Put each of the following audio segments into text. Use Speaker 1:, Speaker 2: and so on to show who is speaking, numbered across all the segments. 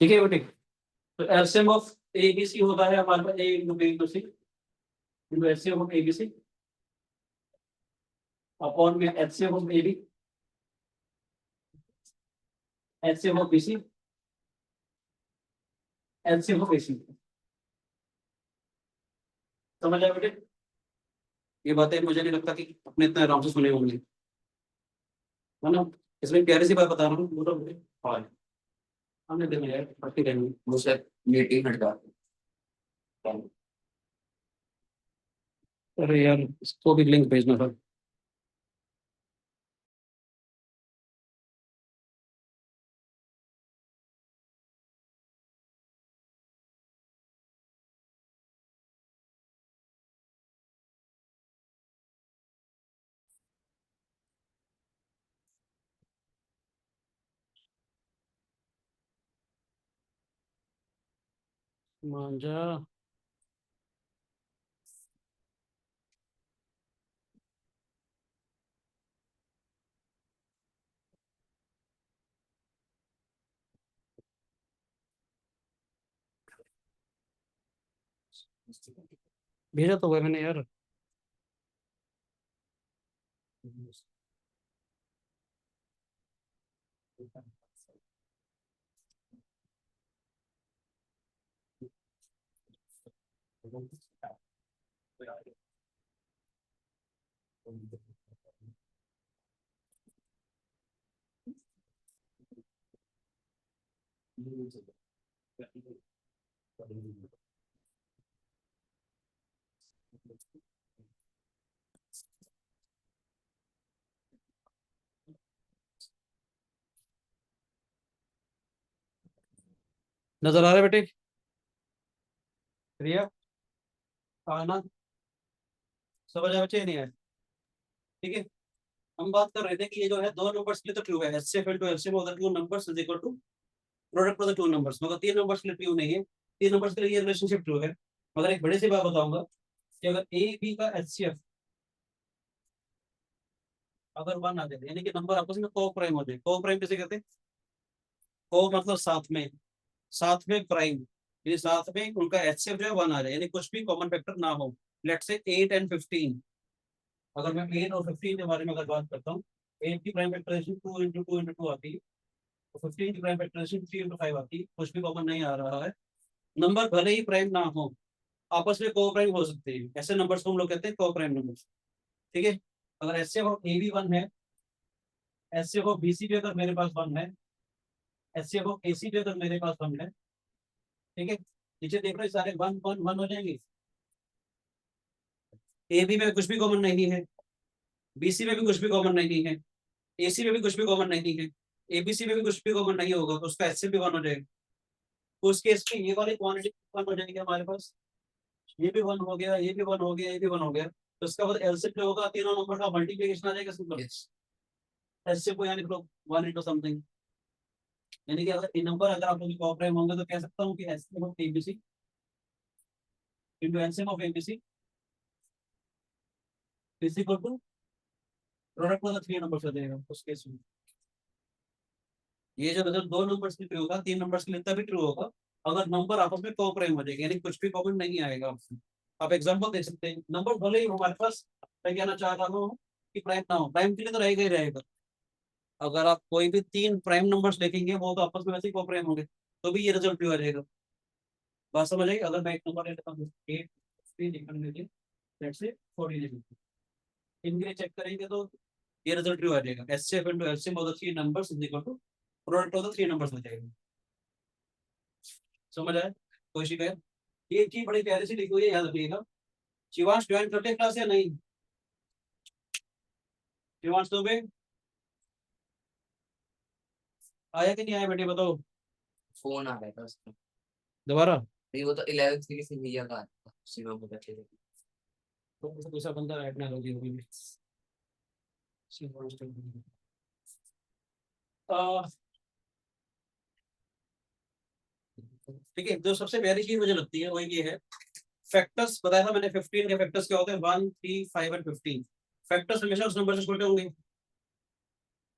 Speaker 1: ठीक है बेटे। तो LCM of A B C होता है हमारे पास A into B into C into LCM of A B C upon में LCM of A B LCM of B C LCM of A C. समझ आया बेटे? ये बातें मुझे नहीं लगता कि अपने इतना आराम से सुने होंगे, है ना? इसमें प्यारी सी बात बता रहा हूँ, बोलो बेटे। हाँ हमने देखा यार बाकी रहेंगे मुझसे मीटिंग हट जाती है। अरे यार इसको भी लिंक भेजना था। मांझा भेजा तो हुआ मैंने यार। नजर आ रहा है बेटे? रिया आना समझ आया बच्चे नहीं है? ठीक है। हम बात कर रहे थे कि ये जो है दो नंबर्स के लिए तो ट्रू है, HCF into LCM of the two numbers is equal to product of the two numbers, मगर तीन नंबर्स के लिए ट्रू नहीं है। तीन नंबर्स के लिए ये रिलेशनशिप ट्रू है, मगर एक बड़ी सी बात बताऊंगा कि अगर ए बी का एचसीएफ अगर वन आ जाए यानी कि नंबर आपस में को प्राइम हो जाए। को प्राइम किसे कहते हैं? को मतलब साथ में प्राइम, ये साथ में उनका एचसीएफ जो है वन आ जाए यानी कुछ भी कॉमन फैक्टर ना हो। लेट्स से 8 एंड 15, अगर मैं 8 और 15 के बारे में अगर बात करता हूँ, 8 की प्राइम फैक्टराइजेशन 2 इंटू 2 इंटू 2 आती है, तो 15 की प्राइम फैक्टराइजेशन 3 इंटू 5 आती है, कुछ भी कॉमन नहीं आ रहा है। नंबर भले ही प्राइम ना हो आपस में को प्राइम हो सकते हैं, ऐसे नंबर्स को हम लोग कहते हैं को प्राइम नंबर। ठीक है। अगर HCF of A B one है, एचसीएफ ऑफ बी सी भी अगर मेरे पास वन है, एचसीएफ ऑफ ए सी भी अगर मेरे पास वन है, ठीक है, नीचे देख रहे सारे वन वन वन हो जाएंगे। ए बी में कुछ भी कॉमन नहीं है, बीसी में भी कुछ भी कॉमन नहीं है, एसी में भी कुछ भी कॉमन नहीं है, एबीसी में भी कुछ भी कॉमन नहीं होगा, तो उसका एचसीएफ भी वन हो जाएगा। तो उस केस में ये वाली क्वांटिटी वन हो जाएगी हमारे पास, ये भी वन हो गया, ये भी वन हो गया, ये भी वन हो गया। तो उसका बाद एलसीएफ जो होगा तीनों नंबर का मल्टीप्लिकेशन आ जाएगा सिंपल। एचसीएफ को यानी वन इंटू समथिंग, यानी कि अगर ये नंबर अगर आप लोग कॉपरेट होंगे तो कह सकता हूँ कि HCF of A B C into LCM of A B C is equal to product of the three numbers हो जाएगा उस केस में। ये जो रिजल्ट दो नंबर्स के ट्रू होगा, तीन नंबर्स के लिए तभी ट्रू होगा अगर नंबर आपस में कोप्राइम हो जाएगा, यानी कुछ भी कॉमन नहीं आएगा आपसे। आप एग्जांपल दे सकते हैं, नंबर भले ही हमारे पास, मैं कहना चाह रहा हूँ कि प्राइम ना हो, प्राइम के लिए तो रहेगा ही रहेगा। अगर आप कोई भी तीन प्राइम नंबर्स देखेंगे वो तो आपस में वैसे ही कोप्राइम होंगे, तो भी ये रिजल्ट ट्रू आ जाएगा। बात समझ आई? अगर मैं एक नंबर ले लेता हूँ 8 लेट्स से 14, इनके लिए चेक करेंगे तो ये रिजल्ट ट्रू आ जाएगा। HCF into LCM of the three numbers is equal to product of the three numbers हो जाएगा। समझ आया? कोई शिकायत? ये चीज बड़ी प्यारी सी लिखी हुई है, याद रखिएगा। शिवांश ज्वाइन करते क्लास या नहीं? शिवांश तो बे आया कि नहीं आया बेटे बताओ?
Speaker 2: फोन आ गया था उसका।
Speaker 1: दोबारा
Speaker 2: नहीं वो तो 11th के किसी भैया का था, शिवम को बैठे थे।
Speaker 1: तो दूसरा बंदा ऐड ना होगी होगी में। शिवांश तो ठीक है, जो सबसे प्यारी चीज मुझे लगती है वो ये है, फैक्टर्स बताया था मैंने 15 के फैक्टर्स क्या होते हैं, 1 3 5 एंड 15। फैक्टर्स हमेशा उस नंबर से छोटे होंगे।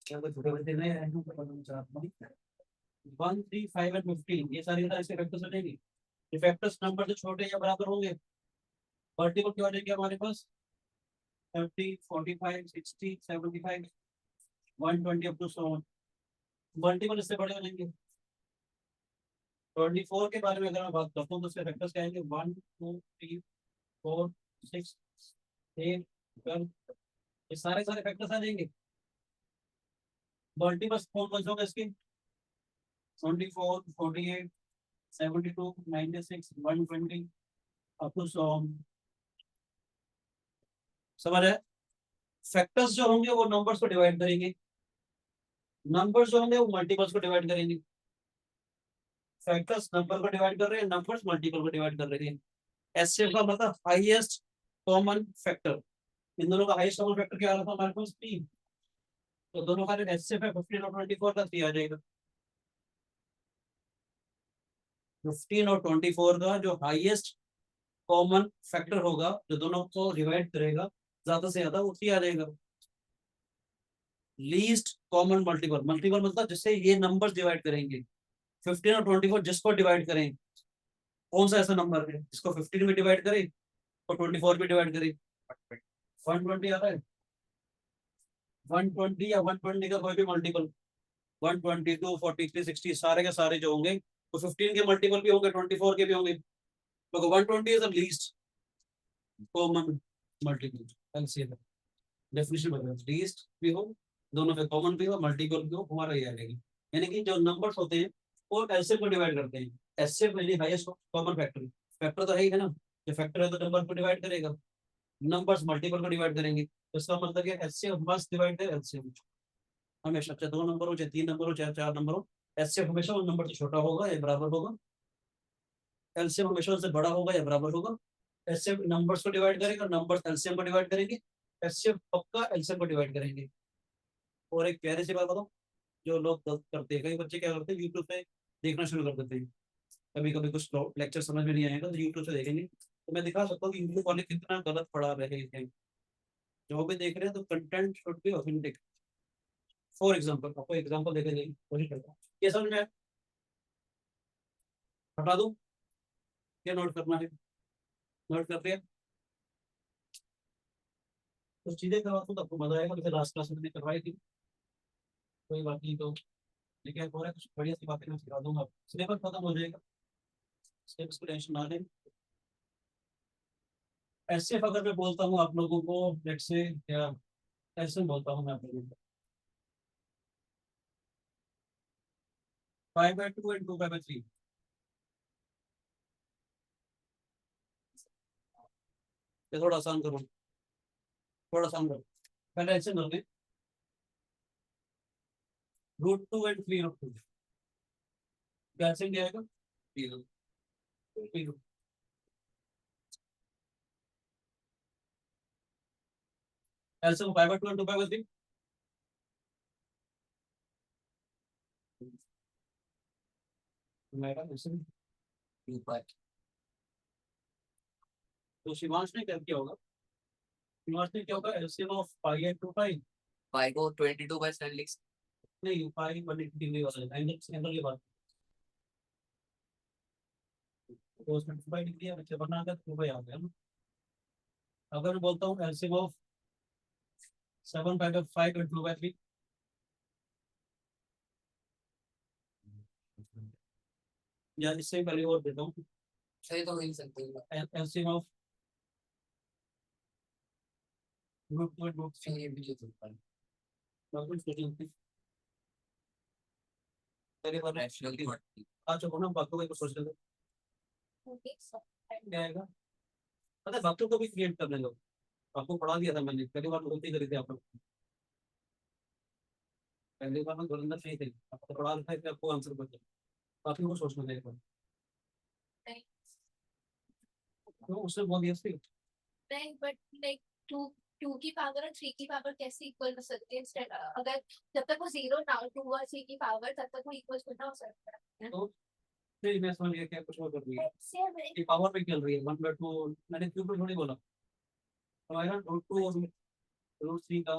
Speaker 1: क्या कोई छोटे बच्चे नहीं हैं? 1 3 5 एंड 15 ये सारी इसके फैक्टर्स बनेंगे। ये फैक्टर्स नंबर जो छोटे या बराबर होंगे मल्टीपल क्या हो जाएंगे हमारे पास 30 45 60 75 120 अप टू 100 मल्टीपल इससे बड़े हो जाएंगे। 24 के बारे में अगर मैं बात करता हूँ तो उसके फैक्टर्स क्या आएंगे 1 2 3 4 6 8 12 ये सारे सारे फैक्टर्स आ जाएंगे। मल्टीपल्स कौन कौन से होंगे इसके 24 48 72 96 120 अप टू 100 समझ है। फैक्टर्स जो होंगे वो नंबर्स को डिवाइड करेंगे, नंबर्स जो होंगे वो मल्टीपल्स को डिवाइड करेंगे। फैक्टर्स नंबर को डिवाइड कर रहे हैं, नंबर्स मल्टीपल को डिवाइड कर रहे हैं। एचसीएफ का मतलब हाईएस्ट कॉमन फैक्टर। इन दोनों का हाईएस्ट कॉमन फैक्टर क्या आ रहा था हमारे पास 3, तो दोनों का एचसीएफ है 15 और 24 का 3 आ जाएगा। 15 और 24 का जो हाईएस्ट कॉमन फैक्टर होगा जो दोनों को डिवाइड करेगा ज्यादा से ज्यादा वो 3 आ जाएगा। लीस्ट कॉमन मल्टीपल, मल्टीपल मतलब जिससे ये नंबर्स डिवाइड करेंगे। 15 और 24 जिसको डिवाइड करें, कौन सा ऐसा नंबर है जिसको 15 में डिवाइड करे और 24 में डिवाइड करे? 120 आता है। 120 या 120 का कोई भी मल्टीपल 122 43 60 सारे के सारे जो होंगे वो 15 के मल्टीपल भी होंगे 24 के भी होंगे। तो 120 is the least common multiple LCM. Definition बता लीस्ट भी हो, दोनों में कॉमन भी हो, मल्टीपल भी हो, हमारा ये आएगी। यानी कि जो नंबर्स होते हैं वो एलसीएम को डिवाइड करते हैं। एलसीएम यानी हाईएस्ट कॉमन फैक्टर, फैक्टर तो है ही है ना, जो फैक्टर है तो नंबर को डिवाइड करेगा, नंबर्स मल्टीपल को डिवाइड करेंगे। तो इसका मतलब है HCF must divide the LCM हमेशा, चाहे 2 नंबर हो चाहे 3 नंबर हो चाहे 4 नंबर हो, एचसीएफ हमेशा उन नंबर से छोटा होगा या बराबर होगा, एलसीएम हमेशा उससे बड़ा होगा या बराबर होगा। एचसीएफ नंबर्स को डिवाइड करेगा, नंबर्स एलसीएम को डिवाइड करेंगे, एचसीएफ पक्का एलसीएम को डिवाइड करेंगे। और एक प्यारी सी बात बताओ, जो लोग गलत करते हैं, कई बच्चे क्या करते हैं यूट्यूब पे देखना शुरू कर देते हैं। कभी कभी कुछ लेक्चर समझ में नहीं आएगा तो यूट्यूब से देखेंगे, तो मैं दिखा सकता हूँ कि यूट्यूब वाले कितना गलत पढ़ा रहे हैं। जो भी देख रहे हैं तो content should be authentic. For example आपको एग्जाम्पल देने की कोशिश करता हूँ, ये समझ में आया? हटा दूं? क्या नोट करना है? नोट कर दिया? कुछ चीजें करवाता हूँ तो आपको मजा आएगा, जैसे लास्ट क्लास में मैंने करवाई थी। कोई बात नहीं, तो लेकिन और कुछ बढ़िया सी बातें मैं सिखा दूंगा, सिलेबस खत्म हो जाएगा, सिलेबस की टेंशन ना लें। ऐसे अगर मैं बोलता हूँ आप लोगों को, लेट्स से क्या ऐसे बोलता हूँ मैं आप लोगों को 5/2 एंड 2/3, ये थोड़ा आसान करो, थोड़ा आसान करो। पहले ऐसे कर लें √2 एंड 3/2, कैसे क्या आएगा? 3/2 ऐसे को 5/2 एंड 2/3 मेरा ऐसे। तो शिवांश ने क्या किया होगा, शिवांश ने क्या होगा एलसीएम ऑफ पाई एंड 2 पाई,
Speaker 2: पाई को 22/7 लिख
Speaker 1: नहीं पाई 180 वाला एंगल एंगल की बात, तो उसमें 2 पाई है, बच्चे बना कर 2 पाई आ गया ना। अगर मैं बोलता हूँ एलसीएम ऑफ 7/5 एंड 2/3, या इससे पहले और देता हूँ
Speaker 2: सही तो मिल सकते हैं।
Speaker 1: एलसीएम ऑफ √2 एंड √3,
Speaker 2: ये भी लिख सकते हैं।
Speaker 1: बिल्कुल सोचिए पहले बार
Speaker 2: रैशनल की बात
Speaker 1: आ चुका ना, बातों को सोच लेते क्या आएगा। पता है बातों को भी क्रिएट करने लो, आपको पढ़ा दिया था मैंने, पहली बार गलती करी थी आप लोग, पहली बार में धुरंधर नहीं थे, आपको पढ़ा था कि आपको आंसर बचे, काफी को सोचना चाहिए। तो उसने बोल दिया थी
Speaker 3: नहीं बट लाइक टू टू की पावर और 3 की पावर कैसे इक्वल कर सकते हैं इंस्टेड अगर जब तक वो जीरो ना हो 2 और 3 की पावर तब तक वो इक्वल ना हो सकता है।
Speaker 1: तो फिर मैं समझ गया क्या कुछ और कर रही है,
Speaker 3: ऐसे में
Speaker 1: ये पावर पे चल रही है 1/2, मैंने क्यों पे थोड़ी बोला हमारा √2 और √3 का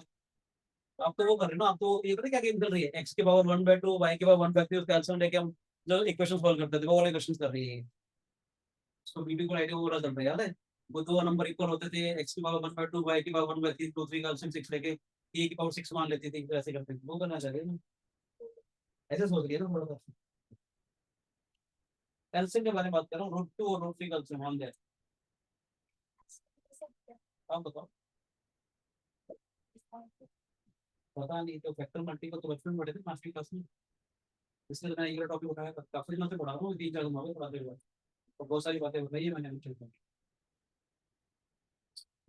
Speaker 1: आप तो वो कर रहे हो ना, आप तो ये पता है क्या गेम चल रही है, x के पावर 1/2 y के पावर 1/3 उसका एलसीएम लेके हम जो इक्वेशन सॉल्व करते थे वो वाले क्वेश्चन कर रही है। उसको बीबी को आइडिया वो वाला चल रहा है, याद है? वो दो नंबर इक्वल होते थे, x की पावर 1/2 y की पावर 1/3 2 3 का एलसीएम 6 लेके e की पावर 6 मान लेती थी, ऐसे करते थे, वो करना चाह रहे हैं ना, ऐसे सोच रही है ना थोड़ा सा। एलसीएम के बारे में बात कर रहा हूँ, √2 और √3 का एलसीएम मान लिया। आप बताओ। पता नहीं, तो फैक्टर मल्टीपल तो बचपन में पढ़े थे मास्टरी क्लास में, इसलिए तो मैंने ये टॉपिक उठाया था, काफी दिनों से पढ़ा रहा हूँ, 3 4 दिन हो गए पढ़ाते हुए, तो बहुत सारी बातें बताई है मैंने अभी तक।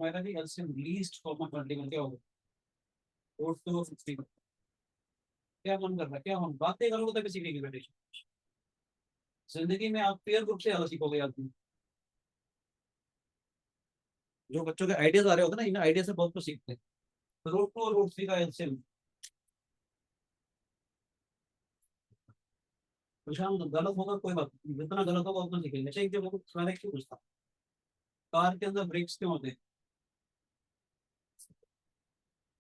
Speaker 1: मेरा भी एलसीएम लीस्ट कॉमन मल्टीपल क्या होगा, √2 और 16। क्या मन कर रहा है, क्या हम बातें करोगे तभी सीखेंगे बेटे, जिंदगी में आप पेयर ग्रुप से ज्यादा सीखोगे आदमी। जो बच्चों के आइडियाज आ रहे होते हैं ना, इन आइडिया से बहुत कुछ सीखते हैं। √2 और √3 का एलसीएम, प्रशांत गलत होगा कोई बात नहीं, जितना गलत होगा उतना सीखेंगे। अच्छा एक जो मैंने क्यों पूछता, कार के अंदर ब्रेक्स क्यों होते हैं?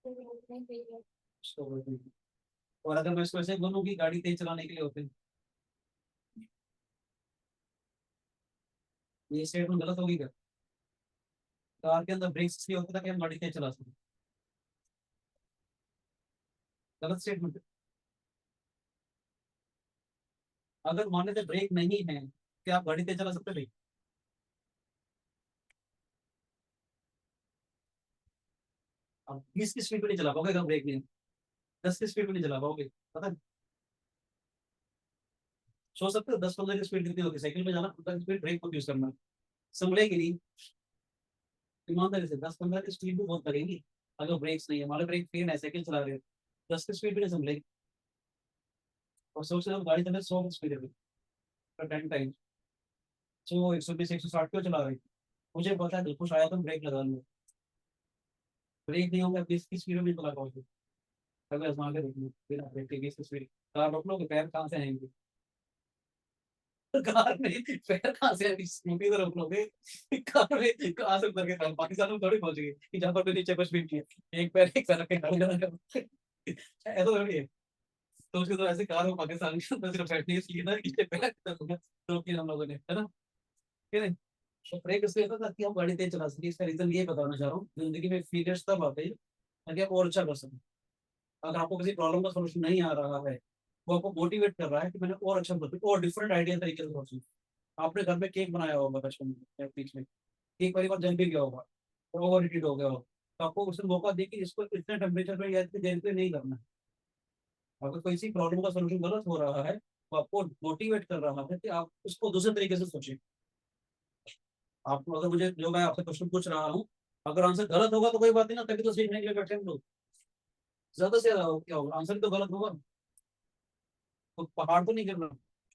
Speaker 1: इसको बोलते हैं। और अगर मैं इसको ऐसे बोलूँ कि गाड़ी तेज चलाने के लिए होते हैं, ये स्टेटमेंट गलत होगी क्या? कार के अंदर ब्रेक्स इसलिए होता था कि हम गाड़ी तेज चला सकें, गलत स्टेटमेंट। अगर मान लेते ब्रेक नहीं है, क्या आप गाड़ी तेज चला सकते भाई? आप 20 की स्पीड पे नहीं चला पाओगे अगर ब्रेक नहीं है, 10 की स्पीड पे नहीं चला पाओगे, पता है? सोच सकते हो 10 15 की स्पीड कितनी होती है, साइकिल में जाना 15 की स्पीड, ब्रेक को यूज करना, संभलेगी नहीं। ईमानदारी से 10 15 की स्पीड भी बहुत लगेगी, अगर ब्रेक्स नहीं है, हमारे ब्रेक फेल है, साइकिल चला रहे हो, 10 की स्पीड भी नहीं संभलेगी। और सोच रहे हो गाड़ी चले 100 की स्पीड है, 10 टाइम, सो 120 160 क्यों चला रहे हो? मुझे पता है कुछ आया तो ब्रेक लगा लूंगा, ब्रेक नहीं होगा 20 की स्पीड में नहीं चला पाओगे। अगर आजमा के देख लो बिना ब्रेक के 20 की स्पीड, कार रोक लोगे, पैर कहाँ से आएंगे? कार में पैर कहाँ से आएंगे, स्कूटी तो रोक लोगे, कार में कहाँ से उतर के कार पाकिस्तान में थोड़ी पहुंच गई कि जहाँ पर भी नीचे कुछ भी नहीं है, एक पैर रख के गाड़ी चला जाओ। ऐसा थोड़ी है। तो उसके तो ऐसे कार हो पाकिस्तान के अंदर, सिर्फ बैठने इसलिए ना नीचे पैर रोक के हम लोगों ने, है ना? ठीक है। तो ब्रेक इसलिए होता है ताकि हम गाड़ी तेज चला सके, इसका रीजन ये बताना चाह रहा हूँ, जिंदगी में फेलियर्स तब आते हैं ताकि आप और अच्छा कर सकें। अगर आपको किसी प्रॉब्लम का सोल्यूशन नहीं आ रहा है, वो आपको मोटिवेट कर रहा है कि मैंने और अच्छा कर और डिफरेंट आइडिया तरीके से सोचूं। आपने घर में केक बनाया होगा बचपन में या बीच में, केक बार जल भी गया होगा और ओवर हीटेड हो गया होगा, तो आपको उसने मौका दिया कि इसको इतने टेम्परेचर पे या इतनी देर पे नहीं करना है। अगर किसी प्रॉब्लम का सोल्यूशन गलत हो रहा है, तो आपको मोटिवेट कर रहा है कि आप उसको दूसरे तरीके से सोचें। आप अगर मुझे जो मैं आपसे क्वेश्चन पूछ रहा हूँ, अगर आंसर गलत होगा तो कोई बात नहीं ना, तभी तो सीखने के लिए बैठे हम लोग। ज्यादा से ज्यादा क्या होगा, आंसर तो गलत होगा, तो पहाड़ तो नहीं गिरना।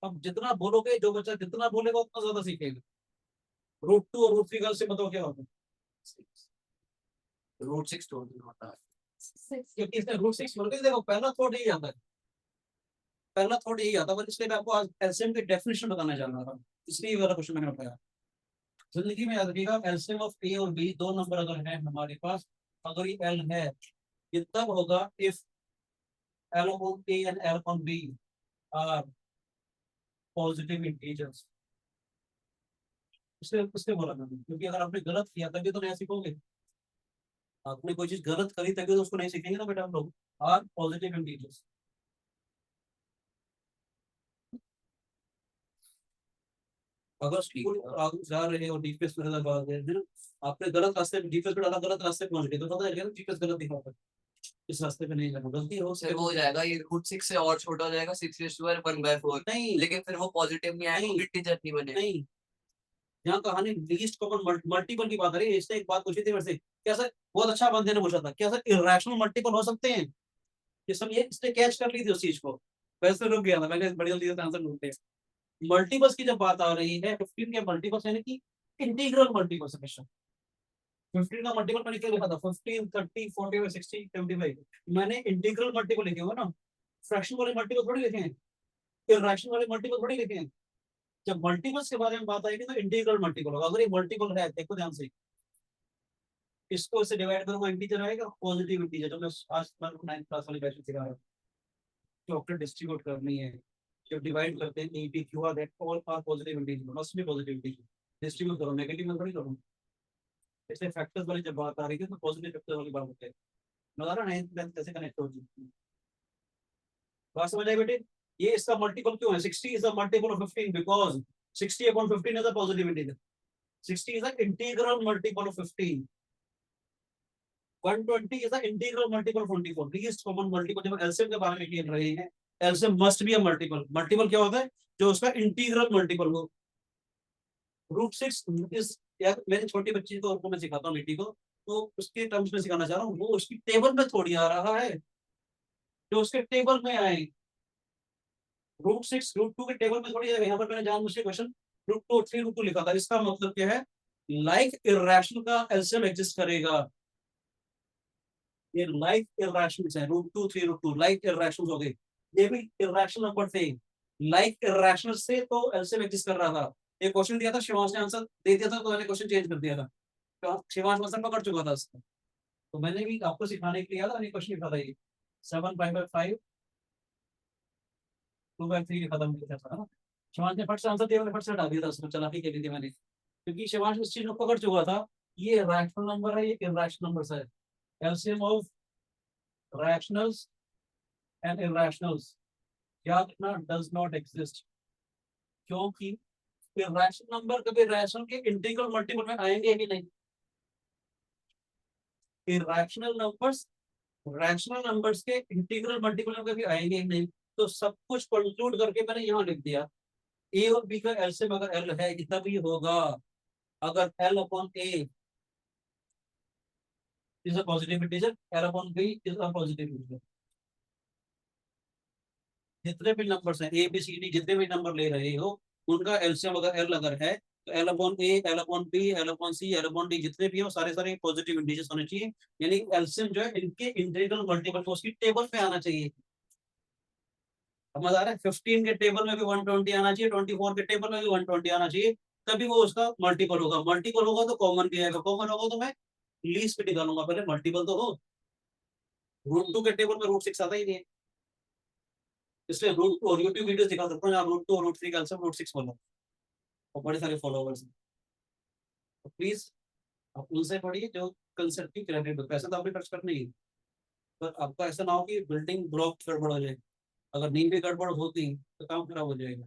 Speaker 1: अब जितना बोलोगे, जो बच्चा जितना बोलेगा उतना ज्यादा सीखेगा। √2 और √3 का से बताओ क्या होता है?
Speaker 2: √6 टोटल होता है।
Speaker 1: क्योंकि इसने √6 बोल के देखो, पहला थॉट यही आता है, पहला थॉट यही आता है, पर इसलिए मैं आपको आज एलसीएम की डेफिनेशन बताना चाह रहा था, इसलिए ये वाला क्वेश्चन मैंने उठाया। जिंदगी में याद रखिएगा, एलसीएम ऑफ ए और बी, दो नंबर अगर है हमारे पास, अगर ये एल है, ये तब होगा if L on A and L on B are positive integers. इसलिए बोला मैंने, क्योंकि अगर आपने गलत किया तभी तो नया सीखोगे। आपने कोई चीज गलत करी तभी तो उसको नहीं सीखेंगे ना बेटा, हम लोग आर पॉजिटिव इंटीजर्स। अगर स्कूल आप जा रहे हो डीपीएस में भाग गए है ना, आपने गलत रास्ते पे डीपीएस पे डाला, गलत रास्ते पे पहुंच गए, तो पता है डीपीएस गलत दिखाता है, इस रास्ते पे नहीं जाना, गलती हो
Speaker 2: फिर वो हो जाएगा, ये √6 से और छोटा हो जाएगा, 6⁴
Speaker 1: नहीं
Speaker 2: लेकिन फिर वो पॉजिटिव नहीं आएगा,
Speaker 1: नहीं
Speaker 2: इंटीजर नहीं बनेगा।
Speaker 1: नहीं, यहाँ कहानी लीस्ट कॉमन मल्टीपल की बात आ रही है। इसने एक बात पूछी थी मेरे से, क्या सर, बहुत अच्छा बंदे ने पूछा था, क्या सर इरेशनल मल्टीपल हो सकते हैं? ये सब ये इसने कैच कर ली थी उस चीज को, वैसे रुक गया था, मैंने बड़ी जल्दी से आंसर ढूंढते। मल्टीपल्स की जब बात आ रही है, 15 के मल्टीपल्स यानी कि इंटीग्रल मल्टीपल्स हमेशा। 15 का मल्टीपल मैंने क्या लिखा था, 15 30 40 60 75, मैंने इंटीग्रल मल्टीपल लिखे हुए ना, फ्रैक्शन वाले मल्टीपल थोड़ी लिखे हैं, इरेशनल वाले मल्टीपल थोड़ी लिखे हैं। जब मल्टीपल्स के बारे में बात आएगी तो इंटीग्रल मल्टीपल होगा। अगर ये मल्टीपल है, देखो ध्यान से, इसको इससे डिवाइड करूंगा, इंटीजर आएगा, पॉजिटिव इंटीजर, जो मैं आज 9th क्लास वाले बैच में सिखा रहा हूँ। चॉकलेट डिस्ट्रीब्यूट करनी है, जब डिवाइड करते हैं E P Q R that all are positive integer, must be positive integer. Distribute करो, नेगेटिव में थोड़ी करूँ। इसलिए फैक्टर्स वाली जब बात आ रही है तो पॉजिटिव फैक्टर वाली बात होती है। बता रहा ना कैसे कनेक्ट होगी, बात समझ आई बेटे? ये इसका मल्टीपल क्यों है? 60 is the multiple of 15 because 60 upon 15 is a positive integer. 60 is the integral multiple of 15. 120 is the integral multiple of 24. Least common multiple, जब LCM के बारे में खेल रहे हैं, LCM must be a multiple. Multiple क्या होता है? जो उसका integral multiple हो। √6 इस, यार मैंने छोटी बच्ची को मैं सिखाता हूँ बेटी को, तो उसके टर्म्स में सिखाना चाह रहा हूँ, वो उसकी टेबल में थोड़ी आ रहा है, जो उसके टेबल में आए। √6 √2 के टेबल में थोड़ी है। यहाँ पर मैंने जानबूझ के क्वेश्चन √2 3 √2 लिखा था। इसका मतलब क्या है? लाइक इररेशनल का एलसीएम एग्जिस्ट करेगा। ये लाइक इररेशनल्स है, √2 3 √2 लाइक इररेशनल्स हो गए। ये भी इररेशनल नंबर थे, लाइक इररेशनल से तो एलसीएम एग्जिस्ट कर रहा था। एक क्वेश्चन दिया था, शिवांश ने आंसर दे दिया था, तो मैंने क्वेश्चन चेंज कर दिया था, तो शिवांश आंसर पकड़ चुका था उसका। तो मैंने भी आपको सिखाने के लिए याद है क्वेश्चन लिखा था, ये 7/5/5 2/3 खत्म किया था ना। शिवांश ने फट से आंसर दिया, मैंने फट से हटा दिया था उसको, चलाकी के लिए मैंने, क्योंकि शिवांश इस चीज को पकड़ चुका था। ये रैशनल नंबर है, ये इररेशनल नंबर है। एलसीएम ऑफ रैशनल्स एंड इररेशनल्स याद रखना डज नॉट एग्जिस्ट, क्योंकि रैशनल नंबर कभी रैशनल के इंटीग्रल मल्टीपल में आएंगे ही नहीं। इररेशनल नंबर्स रैशनल नंबर्स के इंटीग्रल मल्टीपल में कभी आएंगे ही नहीं। तो सब कुछ कंक्लूड करके मैंने यहाँ लिख दिया, ए और बी का एलसीएम अगर एल है कितना भी होगा, अगर L upon A is a positive integer, L upon B is a positive integer. जितने भी नंबर्स हैं ए बी सी डी, जितने भी नंबर ले रहे हो, उनका एलसीएम अगर एल अगर है, तो L upon A, L upon B, L upon C, L upon D जितने भी हो सारे सारे पॉजिटिव इंटीजर्स होने चाहिए। यानी एलसीएम जो है इनके इंटीग्रल मल्टीपल को उसकी टेबल पे आना चाहिए। समझ आ रहा है? 15 के टेबल में भी 120 आना चाहिए, 24 के टेबल में भी 120 आना चाहिए, तभी वो उसका मल्टीपल होगा। मल्टीपल होगा तो कॉमन भी आएगा, कॉमन होगा तो मैं लीस्ट पे निकालूंगा, पहले मल्टीपल तो हो। √2 के टेबल में √6 आता ही नहीं है, इसलिए √2 और यूट्यूब वीडियो दिखा सकता हूँ, आप √2 और √3 का आंसर √6 बोलो, और बड़े सारे फॉलोवर्स हैं। तो प्लीज आप उनसे पढ़िए जो कंसेप्ट की क्रेडिट, पैसा तो आपने खर्च करना ही है, पर आपका ऐसा ना हो कि बिल्डिंग ब्लॉक गड़बड़ हो जाए। अगर नींद भी गड़बड़ होती तो काम खराब हो जाएगा।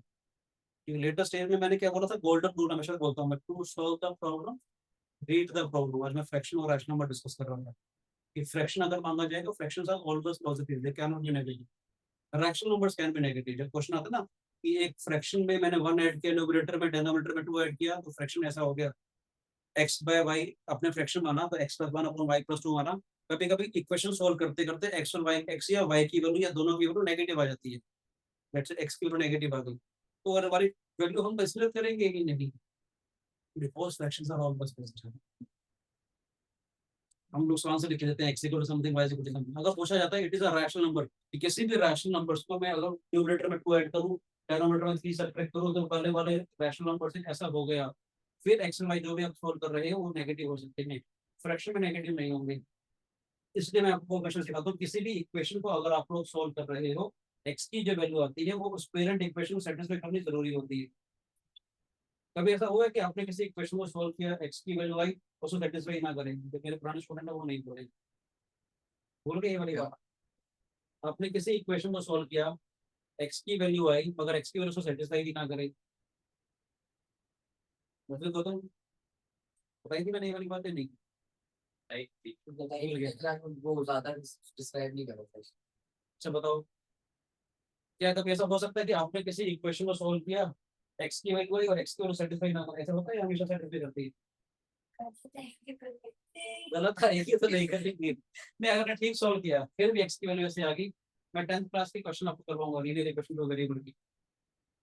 Speaker 1: क्योंकि लेटेस्ट स्टेज में मैंने क्या बोला था, गोल्डन रूल हमेशा बोलता हूँ मैं, to solve the problem read the problem. आज मैं फ्रैक्शन और रैशनल नंबर डिस्कस कर रहा हूँ कि फ्रैक्शन अगर मांगा जाए तो fractions are always positive, they can not be negative. Rational numbers can be negative. जब क्वेश्चन आता है ना कि एक फ्रैक्शन में मैंने 1 ऐड किया, न्यूमरेटर में डिनोमिनेटर में 2 ऐड किया, तो फ्रैक्शन ऐसा हो गया, x बाय वाई अपने फ्रैक्शन माना तो x + 1 अपॉन y + 2 माना। कभी कभी इक्वेशन सोल्व करते करते x और y, x या y की वैल्यू या दोनों की वैल्यू नेगेटिव आ जाती है, लेट्स से x की वैल्यू नेगेटिव आ गई, तो अगर हमारी वैल्यू हम कंसीडर करेंगे कि नहीं, because fractions are always positive. हम लोग आंसर लिख देते हैं x = समथिंग y = समथिंग। अगर पूछा जाता है it is a rational number, किसी भी रैशनल नंबर्स को मैं अगर न्यूमरेटर में 2 ऐड करूं, डिनोमिनेटर में 3 सब्ट्रैक्ट करूं, तो पहले वाले रैशनल नंबर से ऐसा हो गया, फिर x और y जो भी आप सोल्व कर रहे हैं वो नेगेटिव हो सकते हैं, फ्रैक्शन में नेगेटिव नहीं होंगे। इसलिए मैं आपको क्वेश्चन सिखाता हूँ, किसी भी इक्वेशन को अगर आप लोग सोल्व कर रहे हो, x की जो वैल्यू आती है वो उस पेरेंट इक्वेशन को सेटिस्फाई करनी जरूरी होती है। कभी ऐसा हुआ है कि आपने किसी इक्वेशन को सोल्व किया, x की वैल्यू आई, उसको सेटिस्फाई ना करें, तो मेरे पुराने स्टूडेंट है वो नहीं बोले, बोल गए ये वाली बात। आपने किसी इक्वेशन को सोल्व किया, x की वैल्यू आई, मगर x की वैल्यू को सेटिस्फाई भी ना करे, मतलब तो बताई थी मैंने ये वाली बातें नहीं।
Speaker 2: वो ज्यादा डिस्क्राइब नहीं करो।
Speaker 1: अच्छा बताओ, क्या कभी ऐसा हो सकता है कि आपने किसी इक्वेशन को सोल्व किया, x की वैल्यू आई और x की वैल्यू सेटिस्फाई ना करे, ऐसा होता है? हमेशा सेटिस्फाई करती है। गलत है ये तो नहीं करेंगे। मैं अगर ठीक सॉल्व किया फिर भी x की वैल्यू ऐसे आ गई, मैं 10th क्लास के क्वेश्चन आपको करवाऊंगा, लीनियर इक्वेशन को वेरिएबल की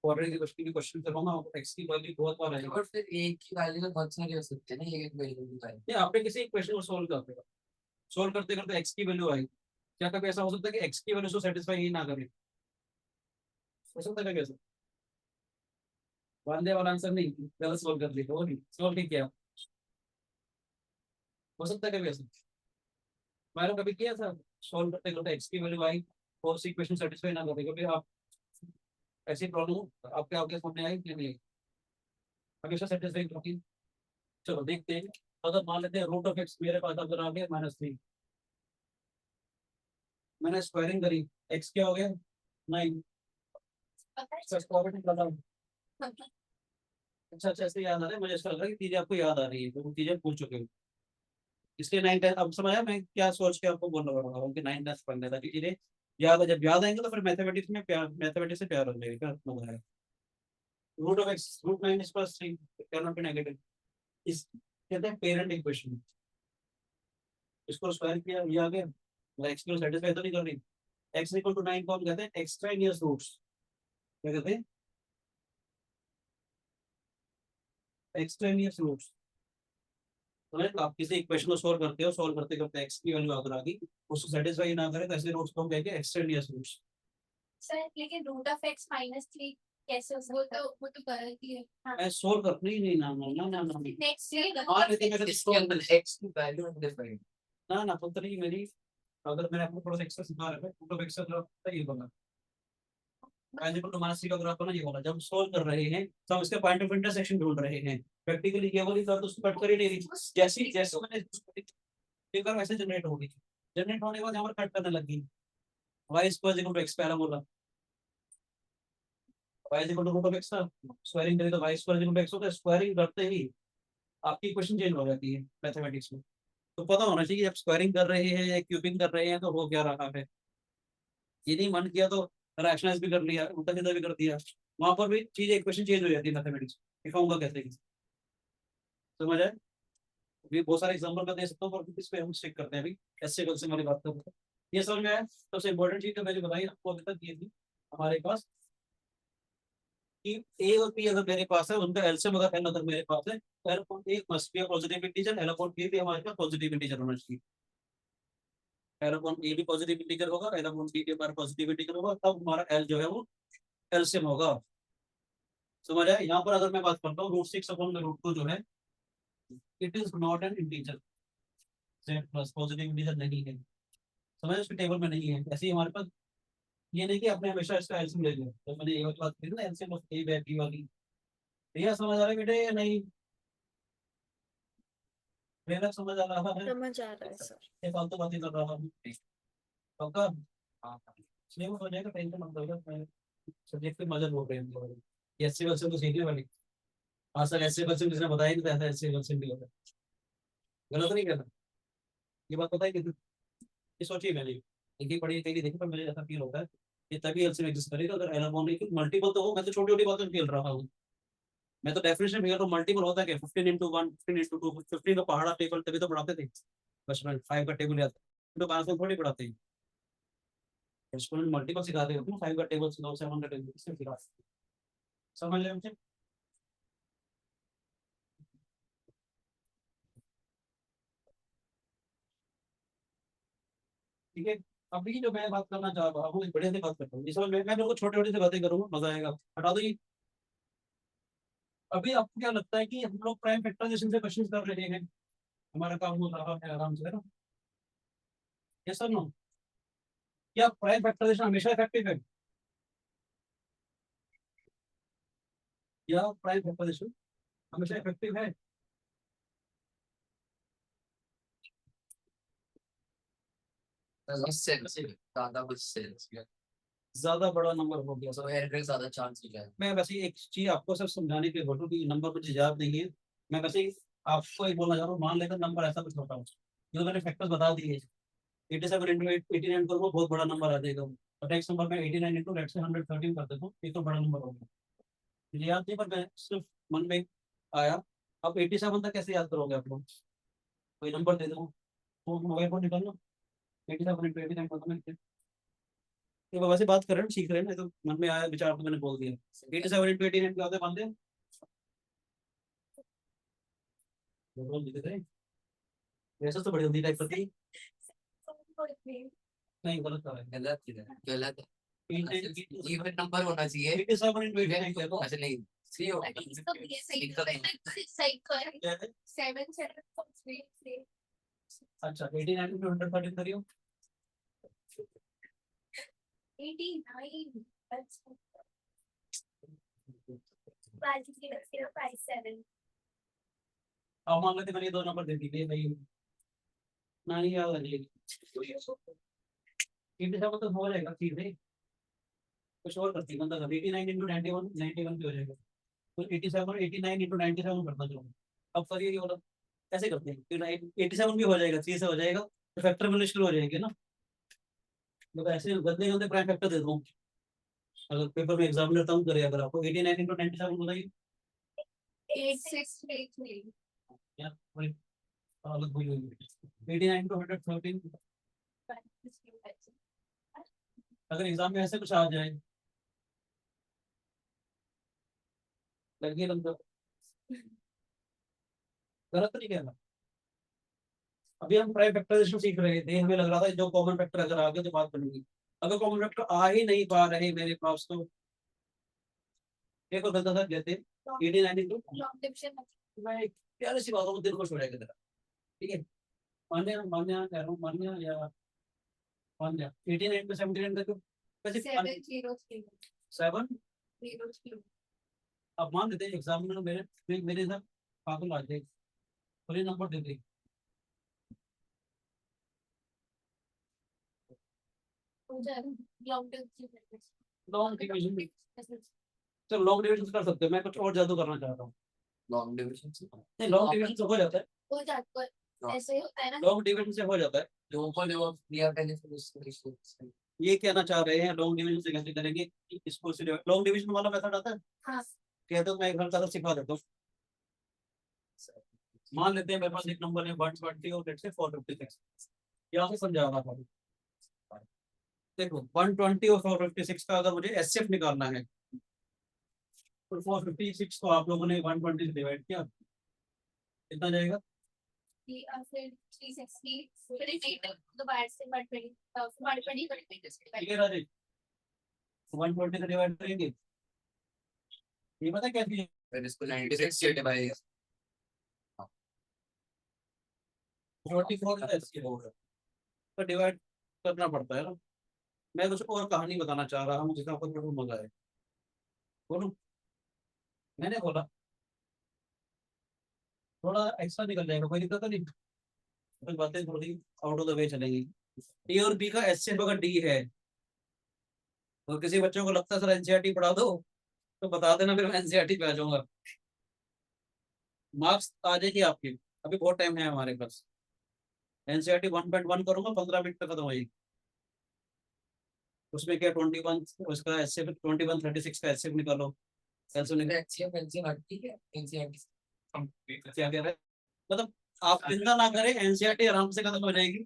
Speaker 1: ऑर्डर की क्वेश्चन की क्वेश्चन करवाऊंगा, आपको x की वैल्यू बहुत बार आएगी।
Speaker 2: और फिर एक की वैल्यू तो बहुत सारी हो सकती है ना, एक वैल्यू की वैल्यू।
Speaker 1: ये आपने किसी इक्वेशन को सोल्व करते हो, सोल्व करते करते x की वैल्यू आई, क्या कभी ऐसा हो सकता है कि x की वैल्यू को सेटिस्फाई ही ना करे? हो सकता है कैसे? वाले वाला आंसर नहीं, गलत सोल्व कर दिया, वो नहीं सोल्व नहीं किया। हो सकता है कभी ऐसा मैंने कभी किया था सॉल्व करते करते एक्स की वैल्यू आई और सी इक्वेशन सेटिस्फाई ना करते कभी आप ऐसी प्रॉब्लम आपके आपके सामने आई कि नहीं हमेशा सेटिस्फाई होती है। चलो देखते हैं अगर मान लेते हैं रूट ऑफ एक्स मेरे पास अगर आ गया -3 मैंने स्क्वायरिंग करी एक्स क्या हो गया 9 इसका स्क्वायर रूट निकाला अच्छा अच्छा ऐसे याद आ रहा है मुझे ऐसा लग रहा है कि चीजें आपको याद आ रही है तो वो चीजें पूछ चुके हो इसलिए 9 10 अब समझ आया मैं क्या सोच के आपको बोल रहा हूँ कि 9 10 पढ़ने था चीजें याद है जब याद आएंगे तो फिर मैथमेटिक्स में प्यार मैथमेटिक्स से प्यार हो जाएगा क्या मजा है root of X root 9 is plus 3 can not be negative इस कहते हैं पेरेंट इक्वेशन इसको स्क्वायर किया ये आ गया एक्स को सेटिस्फाई तो नहीं कर रही एक्स इक्वल टू 9 को हम कहते हैं एक्सट्रेनियस रूट्स क्या कहते हैं एक्सट्रेनियस रूट्स तो आप किसी इक्वेशन को सोल्व करते हो सोल्व करते करते एक्स की वैल्यू आकर आ गई उसको सेटिस्फाई ना करे तो ऐसे रूट्स को हम कहेंगे एक्सट्रेनियस रूट्स
Speaker 3: सर लेकिन रूट ऑफ एक्स -3 कैसे हो सकता है? वो तो गलत ही है। हाँ
Speaker 1: मैं सोल्व करना ही नहीं ना ना ना ना ना
Speaker 3: नेक्स्ट ये
Speaker 1: मान लेते मेरे
Speaker 2: इसके अंदर x की वैल्यू अनडिफाइंड
Speaker 1: ना पता नहीं मेरी अगर मैंने आपको थोड़ा सा एक्स्ट्रा सिखा रहा है रूट ऑफ एक्स का ग्राफ पता है ये बना एल्जेब्रा टू -3 का ग्राफ बना ये वाला जब हम सोल्व कर रहे हैं तो हम इसके पॉइंट ऑफ इंटरसेक्शन ढूंढ रहे हैं प्रैक्टिकली ये वाली कर्व तो उसको कट कर ही नहीं रही जैसे जैसे मैंने ये कर्व ऐसे जनरेट हो गई जनरेट होने के बाद यहाँ पर कट करने लगी y square equal to x parabola y equal to root of x था स्क्वायरिंग करें तो y square equal to x होता है स्क्वायरिंग करते ही आपकी इक्वेशन चेंज हो जाती है मैथमेटिक्स में तो पता होना चाहिए जब स्क्वायरिंग कर रहे हैं या क्यूबिंग कर रहे हैं तो हो क्या रहा है ये नहीं मन किया तो रैशनलाइज भी कर लिया उल्टा सीधा भी कर दिया वहां पर भी चीजें इक्वेशन चेंज हो जाती है मैथमेटिक्स दिखाऊंगा कैसे समझ आए भी बहुत सारे एग्जांपल मैं दे सकता हूँ पर इस पे हम स्टिक करते हैं अभी ऐसे कल से हमारी बात करते हैं ये समझ में आया सबसे इंपॉर्टेंट चीज तो मैंने बताई आपको अभी तक ये थी हमारे पास कि ए और पी अगर मेरे पास है उनका एलसीएम अगर एन अगर मेरे पास है तो L upon A must be a positive integer L upon B भी हमारे पास पॉजिटिव इंटीजर होना चाहिए एल अपॉन ए भी पॉजिटिव इंटीजर होगा एल अपॉन बी भी हमारा पॉजिटिव इंटीजर होगा तब हमारा एल जो है वो एलसीएम होगा समझ आया यहाँ पर अगर मैं बात करता हूँ √6 अपॉन √2 जो है it is not an integer plus positive integer नहीं है समझ उसके टेबल में नहीं है ऐसे ही हमारे पास ये नहीं कि आपने हमेशा इसका एलसीएम ले लिया तो मैंने ये वाली बात करी ना LCM of A by B वाली भैया समझ आ रहा है बेटे या नहीं मेरा समझ आ रहा है
Speaker 4: समझ आ रहा है सर।
Speaker 1: ये फालतू बातें कर रहा हूँ पक्का इसलिए वो हो जाएगा टेंशन मत लो मैं सब्जेक्ट पे मजा बोल रहे हैं ये एससी वैसे तो सीखने वाली हाँ सर एससी वैसे किसी ने बताया नहीं था ऐसा एससी वैसे भी होता है गलत नहीं करना ये बात पता है कि ये सोचिए मैंने देखिए पढ़ी कहीं देखी पर मुझे ऐसा फील होता है ये तभी एलसीएम एग्जिस्ट करेगा अगर एनाबॉन नहीं मल्टीपल तो हो मैं तो छोटी छोटी बातों में खेल रहा हूँ मैं तो डेफिनेशन में तो मल्टीपल होता है क्या 15 × 1 15 × 2 15 का पहाड़ा टेबल तभी तो पढ़ाते थे बचपन 5 का टेबल याद तो 5 थोड़ी पढ़ाते हैं स्कूल में मल्टीपल सिखाते हो 5 का टेबल सिखाओ 7 का टेबल इससे सिखा समझ रहे मुझे ठीक है अभी जो मैं बात करना चाह रहा हूँ बढ़िया से बात करता हूँ इस मैं बिल्कुल छोटे छोटे से बातें करूंगा मजा आएगा हटा दो ये अभी आपको क्या लगता है कि हम लोग प्राइम फैक्टराइजेशन से क्वेश्चन कर रहे हैं हमारा काम हो रहा है आराम से है ना यस सर नो क्या प्राइम फैक्टराइजेशन हमेशा इफेक्टिव है या प्राइम फैक्टराइजेशन हमेशा इफेक्टिव है
Speaker 2: सेंस ज्यादा कुछ सेंस
Speaker 1: ज्यादा बड़ा नंबर हो गया
Speaker 2: सो एरर का ज्यादा चांस हो जाए
Speaker 1: मैं वैसे एक चीज आपको सब समझाने के लिए बोलूँ कि नंबर मुझे याद नहीं है मैं वैसे ही आपको एक बोलना चाह रहा हूँ मान लेकर नंबर ऐसा कुछ होता हूँ जो मैंने फैक्टर्स बता दिए 87 इंटू 89 करूँगा बहुत बड़ा नंबर आ जाएगा और नेक्स्ट नंबर में 89 इंटू लेट्स से 113 कर देता हूँ ये तो बड़ा नंबर होगा मुझे याद नहीं पर मैं सिर्फ मन में आया अब 87 तक कैसे याद करोगे आप लोग कोई नंबर दे दो तो मोबाइल फोन निकालना 87 इंटू 89 कर ये वैसे बात कर रहे हैं सीख रहे हैं ना तो मन में आया विचार तो मैंने बोल दिया 87 इंटू 89 क्या होता है मानते हैं बोल देते थे वैसे तो बड़ी जल्दी टाइप करती नहीं गलत कर रहे
Speaker 2: गलत है गलत
Speaker 1: हैं
Speaker 2: इवन नंबर होना चाहिए
Speaker 1: 87 इंटू 89 क्या होता
Speaker 2: ऐसे नहीं सी हो
Speaker 3: इसको ये सही कर 7 7 3 3
Speaker 1: अच्छा 89 into 113 करियो
Speaker 3: 89. That's 5
Speaker 1: अब मान लेते मैंने ये दो नंबर दे दिए भाई नहीं याद आ जाएगी 87 तो हो जाएगा सीधे कुछ और करती है मतलब 89 into 91 91 भी हो जाएगा तो 87 89 into 97 करना चाहूँगा अब करिए ये वाला ऐसे करते हैं 87 भी हो जाएगा 3 से हो जाएगा तो फैक्टर मिलनी शुरू हो जाएगी ना जब ऐसे गंदे गंदे प्राइम फैक्टर दे दूँ अगर पेपर में एग्जामिनर तंग करे अगर आपको 89 into 97 बताइए
Speaker 3: 8633.
Speaker 1: यार बड़ी अलग हुई हुई 89 into 113 अगर एग्जाम में ऐसे कुछ आ जाए लगे लंबा गलत तो नहीं कहना अभी हम प्राइम फैक्टराइजेशन सीख रहे थे हमें लग रहा था जो कॉमन फैक्टर अगर आ गए तो बात बनेगी अगर कॉमन फैक्टर आ ही नहीं पा रहे मेरे पास तो एक और गलत था लेते 89 into
Speaker 3: Long division.
Speaker 1: मैं एक प्यारी सी बातों में दिल खुश हो जाएगा तेरा ठीक है मान्या मान्या कह रहा हूँ मान्या या मान्या 89 पे 79 का क्यों वैसे
Speaker 3: 703.
Speaker 1: 7 अब मान लेते हैं एग्जामिनर मेरे साथ पागल आ जाए पूरे नंबर दे दे
Speaker 3: Long division.
Speaker 1: लॉन्ग डिवीजन तो लॉन्ग डिवीजन कर सकते हैं मैं कुछ और जादू करना चाहता हूँ
Speaker 2: लॉन्ग डिविजन से
Speaker 1: नहीं लॉन्ग डिवीजन से हो जाता है
Speaker 3: हो जाता है ऐसे ही होता है ना.
Speaker 1: लॉन्ग डिवीजन से हो जाता है
Speaker 2: जो ऊपर जो दिया मैंने फिर उसको
Speaker 1: ये कहना चाह रहे हैं लॉन्ग डिवीजन से कैसे करेंगे इसको से लॉन्ग डिवीजन वाला मेथड आता है
Speaker 3: हाँ.
Speaker 1: कहते हो मैं एक बार ज्यादा सिखा देता हूँ मान लेते हैं मेरे पास एक नंबर है 120 और लेट्स से 456 यहाँ से समझा रहा था देखो 120 और 456 का अगर मुझे एचसीएफ निकालना है तो 456 को आप लोगों ने 120 से डिवाइड किया कितना जाएगा
Speaker 3: फिर 360 फिर 8 दोबारा से 120
Speaker 1: ठीक है राजेश 120 से डिवाइड करेंगे ये पता कैसे
Speaker 2: फिर इसको 96 से डिवाइड
Speaker 1: 44 का एचसीएफ होगा तो डिवाइड करना पड़ता है ना मैं कुछ और कहानी बताना चाह रहा हूँ जिसका आपको थोड़ा मजा है बोलूं मैंने बोला थोड़ा एक्स्ट्रा निकल जाएगा कोई दिक्कत नहीं कुछ बातें थोड़ी आउट ऑफ द वे चलेंगी ए और बी का एचसीएफ अगर डी है और किसी बच्चों को लगता है सर एनसीईआरटी पढ़ा दो तो बता देना फिर मैं एनसीईआरटी पे आ जाऊंगा मार्क्स आ जाएगी आपकी अभी बहुत टाइम है हमारे पास एनसीईआरटी 1.1 करूंगा 15 मिनट तक खत्म हो जाएगी उसमें क्या 21 उसका एचसीएफ 2136 का एचसीएफ निकालो कैलकुलेट निकालो
Speaker 2: एचसीएफ एनसीईआरटी ठीक है एनसीईआरटी
Speaker 1: क्या कह रहे हैं मतलब आप चिंता ना करें एनसीईआरटी आराम से खत्म हो जाएगी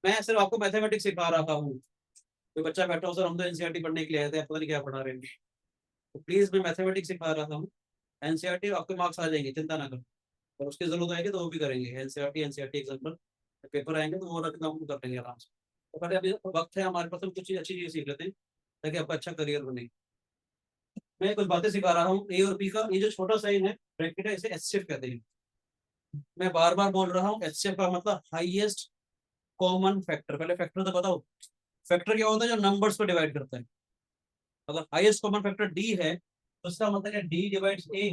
Speaker 1: मैं सिर्फ आपको मैथमेटिक्स सिखा रहा हूँ कोई बच्चा बैठा हो सर हम तो एनसीईआरटी पढ़ने के लिए आए थे पता नहीं क्या पढ़ा रहे हैं तो प्लीज मैं मैथमेटिक्स सिखा रहा हूँ एनसीईआरटी आपके मार्क्स आ जाएंगे चिंता ना करो और उसकी जरूरत आएगी तो वो भी करेंगे एनसीईआरटी एग्जाम्पल पेपर आएंगे तो वो रखना हम कर लेंगे आराम से तो पहले अभी वक्त है हमारे पास हम कुछ चीज अच्छी चीजें सीख लेते हैं ताकि आपका अच्छा करियर बने मैं कुछ बातें सिखा रहा हूँ ए और बी का ये जो छोटा साइन है ब्रैकेट है इसे एचसीएफ कहते हैं मैं बार बार बोल रहा हूँ एचसीएफ का मतलब हाईएस्ट कॉमन फैक्टर पहले फैक्टर तो बताओ फैक्टर क्या होता है जो नंबर्स को डिवाइड करता है अगर हाईएस्ट कॉमन फैक्टर डी है तो इसका मतलब है D divides A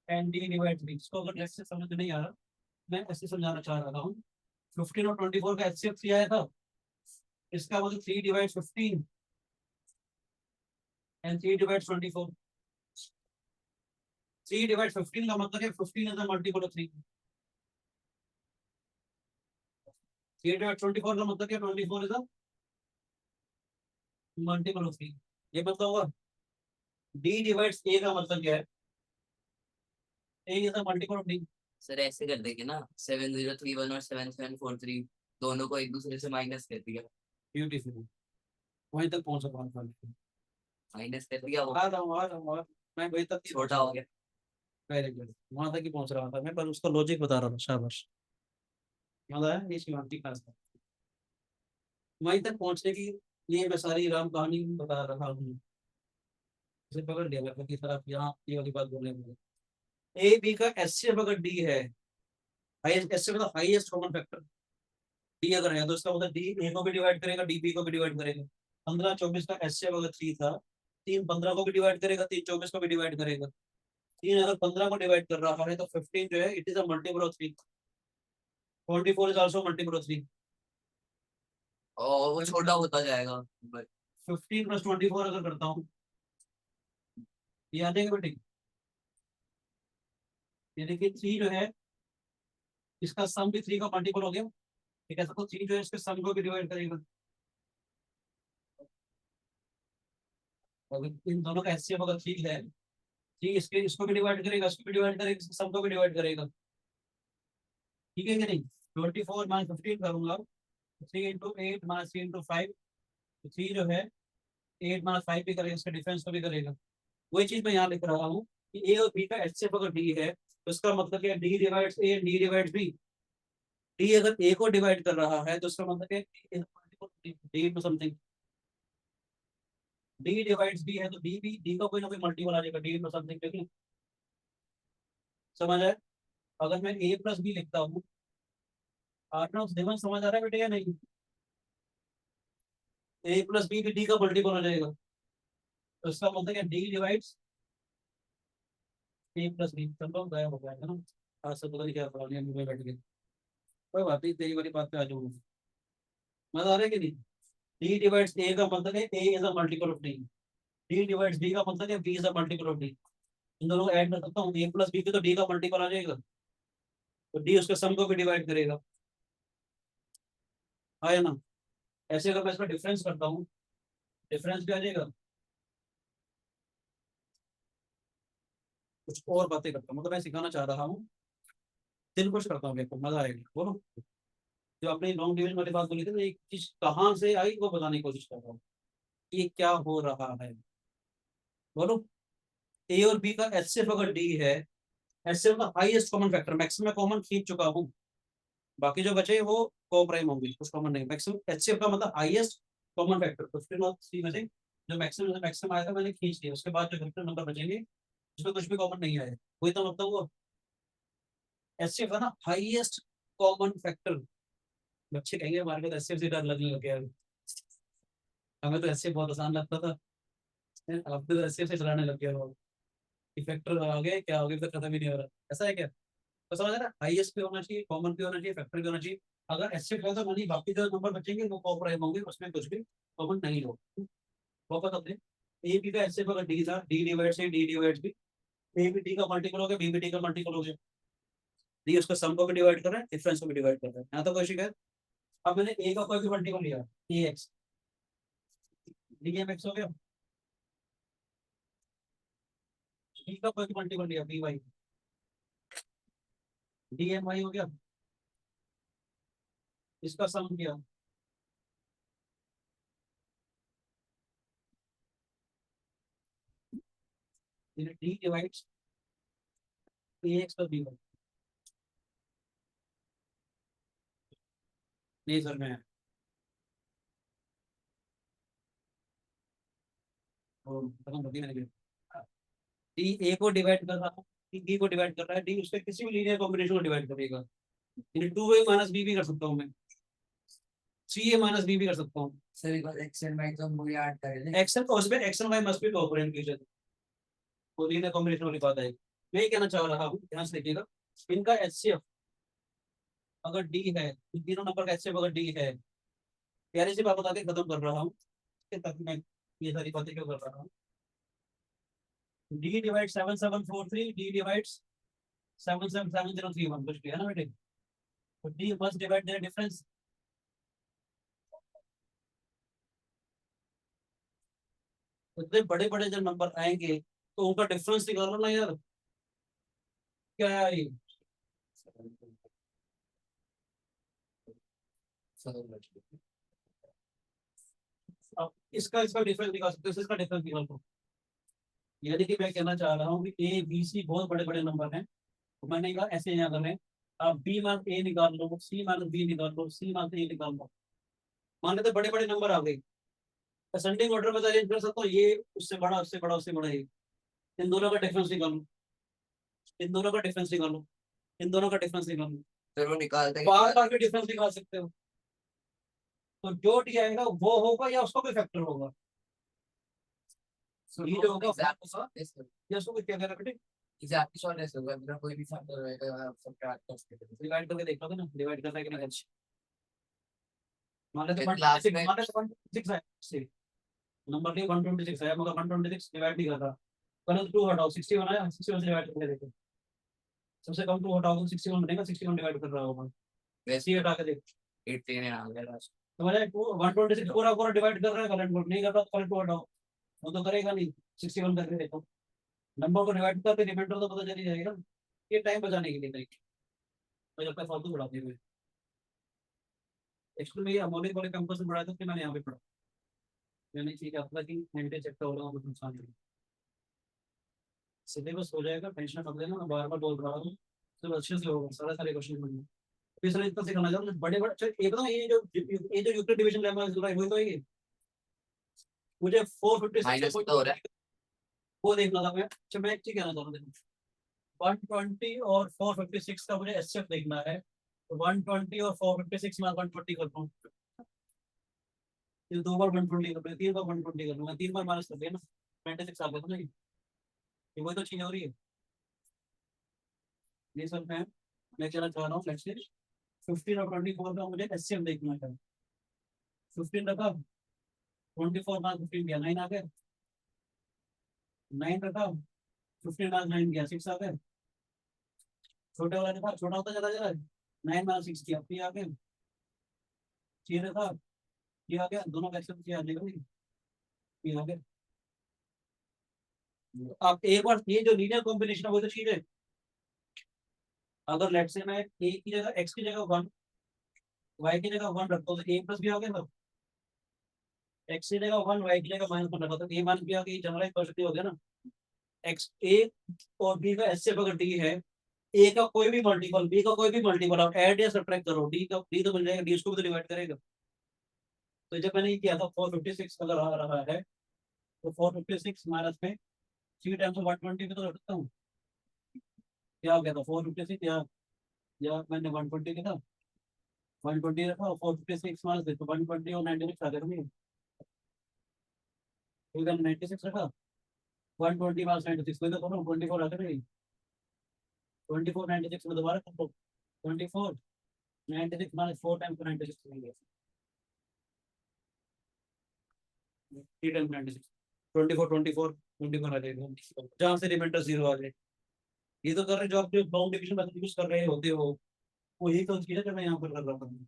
Speaker 1: and D divides B इसको अगर ऐसे समझ नहीं आ रहा मैं ऐसे समझाना चाह रहा हूँ 15 और 24 का एचसीएफ किया है था इसका मतलब 3 डिवाइड्स 15 and 3 divides 24 3 divides 15 का मतलब है 15 is a multiple of 3 3 divides 24 का मतलब है 24 is a multiple of 3 ये मतलब हुआ d divides a का मतलब क्या है a is a multiple of d
Speaker 2: sir ऐसे कर देंगे ना 7031 और 7743 दोनों को एक दूसरे से माइनस कर दिया
Speaker 1: ब्यूटीफुल वहीं तक पहुंच रहा हूं
Speaker 2: माइनस कर दिया वो
Speaker 1: आ रहा हूं मैं वहीं तक
Speaker 2: छोटा हो गया
Speaker 1: वेरी गुड वहां तक ही पहुंच रहा था मैं पर उसका लॉजिक बता रहा था शाबाश याद आया ये शिवांती क्लास का वहीं तक पहुंचने की लिए मैं सारी राम कहानी बता रहा हूँ इसे पकड़ लिया मैं की तरफ यहाँ ये वाली बात बोलने में ए बी का एचसीएफ अगर डी है हाईएस्ट एस से मतलब हाईएस्ट कॉमन फैक्टर डी अगर है तो इसका मतलब डी ए को भी डिवाइड करेगा, डी बी को भी डिवाइड करेगा। 15 24 का एस से अगर 3 था, 3 15 को भी डिवाइड करेगा, 3 24 को भी डिवाइड करेगा। 3 अगर 15 को डिवाइड कर रहा है तो 15 जो है it is a multiple of 3। 24 is also multiple of 3।
Speaker 2: और वो छोटा होता जाएगा।
Speaker 1: 15 प्लस 24 अगर करता हूँ, ये आ जाएगा बेटे। ये देखिए 3 जो है इसका सम भी 3 का मल्टीपल हो गया। ठीक है, तो 3 जो है इसके सम को भी डिवाइड करेगा। अगर इन दोनों का एचसीएफ अगर 3 है, 3 इसके इसको भी डिवाइड करेगा, इसको भी डिवाइड करेगा, इसके सम को भी डिवाइड करेगा। ठीक है कि नहीं? 24 माइनस 15 करूंगा, 3 इंटू 8 माइनस 3 इंटू 5, तो 3 जो है 8 माइनस 5 भी करेगा, इसके डिफरेंस को भी करेगा। वही चीज मैं यहाँ लिख रहा हूँ कि ए और बी का एचसीएफ अगर डी है तो इसका मतलब क्या, D divides A, D divides B. D अगर ए को डिवाइड कर रहा है तो इसका मतलब है D into something. D divides B है तो डी भी, डी का कोई ना कोई मल्टीपल आ जाएगा, डी इंटू समथिंग। देखिए समझ आए? अगर मैं ए प्लस बी लिखता हूँ, आपने दिमाग समझ आ रहा है बेटे या नहीं? ए प्लस बी भी डी का मल्टीपल हो जाएगा, तो इसका मतलब है डी डिवाइड्स ए प्लस बी। चलो गायब हो गया है ना, आज से पता नहीं क्या प्रॉब्लम है, बैठ गए। कोई बात नहीं, तेरी वाली बात पे आ जाऊंगा। मजा आ रहा है कि नहीं? डी डिवाइड्स ए का मतलब है A is a multiple of D, D divides B का मतलब है B is a multiple of D. इन दोनों को ऐड कर सकता हूँ, ए प्लस बी तो डी का मल्टीपल आ जाएगा, तो डी उसके सम को भी डिवाइड करेगा। आया ना? ऐसे अगर मैं इसका डिफरेंस करता हूँ, डिफरेंस भी आ जाएगा। कुछ और बातें करता हूँ, मतलब मैं सिखाना चाह रहा हूँ, दिल खुश करता हूँ, देखो मजा आएगा। बोलो, जो आपने लॉन्ग डिवीजन वाली बात बोली थी ना, एक चीज कहाँ से आई वो बताने की कोशिश कर रहा हूँ, ये क्या हो रहा है। बोलो, ए और बी का एचसीएफ अगर डी है, एचसीएफ का highest common factor, maximum common खींच चुका हूँ, बाकी जो बचे वो को प्राइम होंगे, कुछ कॉमन नहीं। मैक्सिमम एचसीएफ का मतलब हाईएस्ट कॉमन फैक्टर, 15 और 3 में से जो मैक्सिमम मैक्सिमम आएगा मैंने खींच लिया, उसके बाद जो फिफ्टीन नंबर बचेंगे जिसमें कुछ भी कॉमन नहीं आया, वही तो मतलब वो एचसीएफ है ना, हाईएस्ट कॉमन फैक्टर। बच्चे कहेंगे हमारे को तो एचसीएफ से डर लगने लग गया है। हमें तो एचसीएफ बहुत आसान लगता था, अब तो एचसीएफ से चलाने लग गया हो। फैक्टर आ गए, क्या हो गया, तो खत्म ही नहीं हो रहा। ऐसा है क्या? तो समझ रहा, हाईएस्ट पे होना चाहिए, कॉमन पे होना चाहिए, फैक्टर पे होना चाहिए। अगर एचसीएफ है तो मानी बाकी जो नंबर बचेंगे वो को प्राइम होंगे, उसमें कुछ भी कॉमन नहीं हो। वापस अपने ए बी का एचसीएफ अगर डी था, D divides A, D divides B, A B D का मल्टीपल हो गया, बी बी डी का मल्टीपल हो गया। डी उसका सम को भी डिवाइड कर रहा है, डिफरेंस को भी डिवाइड कर रहा है, यहाँ तो कोई शिकायत। अब मैंने ए का कोई भी मल्टीपल लिया, A X, D M X हो गया। बी का कोई भी मल्टीपल लिया, B Y, D M Y हो गया। इसका सम किया, D divides A X plus B Y. नहीं सर मैं खत्म कर दिया मैंने। डी ए को डिवाइड कर रहा हूँ, डी बी को डिवाइड कर रहा है, डी उसके किसी भी लीनियर कॉम्बिनेशन को डिवाइड करेगा। टू ए माइनस बी भी कर सकता हूँ मैं, सी ए माइनस बी भी कर सकता हूँ।
Speaker 2: सर एक बार एक्सेल में एकदम वो याद कर ले।
Speaker 1: एक्शन और उसमें एक्शन वाई मस्ट बी कोऑपरेंट की, वो लीनियर कॉम्बिनेशन वाली बात है। मैं ये कहना चाह रहा हूँ, ध्यान से देखिएगा, इनका एचसीएफ अगर डी है, इन तीनों नंबर का एचसीएफ अगर डी है, प्यारी सी बात बता के खत्म कर रहा हूँ, ताकि मैं ये सारी बातें क्यों कर रहा हूँ। डी डिवाइड 7743, डी डिवाइड्स 777031, कुछ भी है ना बेटे, तो D must divide their difference. इतने बड़े बड़े जब नंबर आएंगे तो उनका डिफरेंस निकालो ना यार, क्या है ये? अब इसका इसका डिफरेंस निकाल सकते हो, इसका डिफरेंस निकाल दो। यानी कि मैं कहना चाह रहा हूँ कि ए बी सी बहुत बड़े बड़े नंबर हैं, तो मैंने कहा ऐसे यहाँ कर रहे हैं, आप बी मान ए निकाल लो, सी मान बी निकाल लो, सी मान ए निकाल लो। मान लेते बड़े बड़े नंबर आ गए, असेंडिंग ऑर्डर में अरेंज कर सकता हूँ, ये उससे बड़ा, उससे बड़ा, उससे बड़ा, ये इन दोनों का डिफरेंस निकालो, इन दोनों का डिफरेंस निकालो, इन दोनों का डिफरेंस निकालो।
Speaker 2: फिर वो निकालते हैं
Speaker 1: बार बार भी डिफरेंस निकाल सकते हो। तो जो डी आएगा वो होगा या उसका कोई फैक्टर होगा, ये जो होगा या उसको क्या कह रहा है
Speaker 2: एग्जैक्टली सॉल्व ऐसे होगा, बिना कोई भी फैक्टर रहेगा आप सब्ट्रैक्ट कर सकते हो।
Speaker 1: डिवाइड करके देख लोगे ना, डिवाइड करना है कि नहीं। मान लेते
Speaker 2: फिर
Speaker 1: हैं
Speaker 2: last में-
Speaker 1: 126 है, see, नंबर नहीं 126 है, मगर 126 डिवाइड नहीं कर रहा, पहले 2 हटाओ 61 आया, 61 से डिवाइड करके देखो, सबसे कम 2 हटाओ तो 61 बनेगा, 61 डिवाइड कर रहा होगा,
Speaker 2: वैसे
Speaker 1: सी हटा के देख
Speaker 2: 18 आ गया लास्ट।
Speaker 1: तो मैंने 126 पूरा पूरा डिवाइड कर रहा है, करंट को नहीं कर रहा तो करंट को हटाओ, वो तो करेगा नहीं, 61 करके देखो, नंबर को डिवाइड करके रिमाइंडर तो पता चल ही जाएगा, ये टाइम बचाने के लिए तरीके, तो जब तक फालतू बढ़ाते हुए एक्चुअली में ये अमौलिक वाले कैंपस में पढ़ाया था कि मैंने यहाँ पे पढ़ा, मैंने ठीक है अपना कि घंटे चेक का हो रहा हूँ नुकसान नहीं, सिलेबस हो जाएगा, टेंशन मत लेना, मैं बार बार बोल रहा हूँ, तो अच्छे से होगा, सारे सारे क्वेश्चन बनेंगे, फिर सर इतना सिखाना चाहूँ बड़े बड़े, चल ये बताओ ये जो यूक्लिड डिवीजन लेमा चल रहा है वही तो है ये, मुझे 456
Speaker 2: माइनस तो हो रहा है।
Speaker 1: वो देखना था मैं, अच्छा मैं एक चीज कहना चाहता हूँ, 120 और 456 का मुझे एचसीएफ देखना है, तो 120 और 456 में 120 करता हूँ, ये 2 बार 120 कर, 3 बार 120 कर लूंगा, 3 बार माइनस कर दिया ना, 26 आ गया था ना, ये वही तो चीज हो रही है, ये सब मैं कहना चाह रहा हूँ, लेट्स से 15 और 24 का मुझे एचसीएफ देखना है, 15 रखा, 24 मार्क्स 15 गया, 9 आ गए, 9 रखा, 15 मार्क्स 9 गया, 6 आ गए, छोटे वाला रखा, छोटा होता चला जा रहा है, 9 मार्क्स 6 किया, पी आ गए, 6 रखा, ये आ गया, दोनों का एक्सेप्ट किया, देखो ये आ गया, आप एक बार ये जो लीनियर कॉम्बिनेशन है वो तो चीज है, अगर लेट से मैं ए की जगह एक्स की जगह 1, वाई की जगह 1 रखता हूँ तो ए प्लस भी आ गया ना, एक्स की जगह 1, वाई की जगह -1 रखा तो ए माइनस भी आ गया, जनरलाइज कर सकते हो गया ना, एक्स ए और बी का एचसीएफ अगर डी है, ए का कोई भी मल्टीपल, बी का कोई भी मल्टीपल, आप ऐड या सब्ट्रैक्ट करो, डी का डी तो मिल जाएगा, डी उसको भी तो डिवाइड करेगा, तो जब मैंने ये किया था 456 अगर आ रहा है तो 456 माइनस में 3 टाइम्स 120 में तो रख सकता हूँ, क्या हो गया था 456 या मैंने 120 किया था, 120 रखा और 456 माइनस देखो 120 और 96 आ गया, ठीक है 96 रखा, 120 माइनस 96 कोई तो करो, 24 आ गया, 24 96 में दोबारा करो, 24 96 माइनस 4 टाइम्स 96 मिल गया, 3 टाइम्स 96 24 24 24 आ जाएगा, जहाँ से रिमाइंडर 0 आ जाए, ये तो कर रहे जो आप जो बाउंड डिवीजन मेथड यूज कर रहे होते हो, वो यही तो चीज है जो मैं यहाँ पर कर रहा था,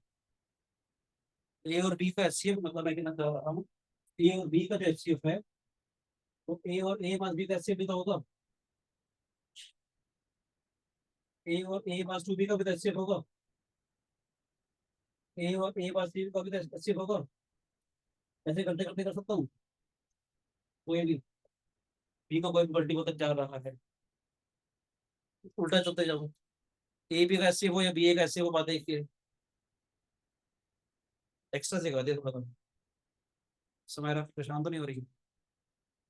Speaker 1: ए और बी का एचसीएफ, मतलब मैं कहना चाह रहा हूँ ए और बी का जो एचसीएफ है, तो ए और ए मास बी का एचसीएफ भी तो होगा, ए और ए मास टू बी का भी तो एचसीएफ होगा, ए और ए मास बी का भी तो एचसीएफ होगा, ऐसे करते करते कर सकता हूँ, कोई भी बी का कोई मल्टीपल तक जा रहा है, उल्टा चलते जाओ, ए बी का एचसीएफ हो या बी ए का एचसीएफ हो, बात एक ही है, एक्स्ट्रा सिखा दिया थोड़ा, समय परेशान तो नहीं हो रही,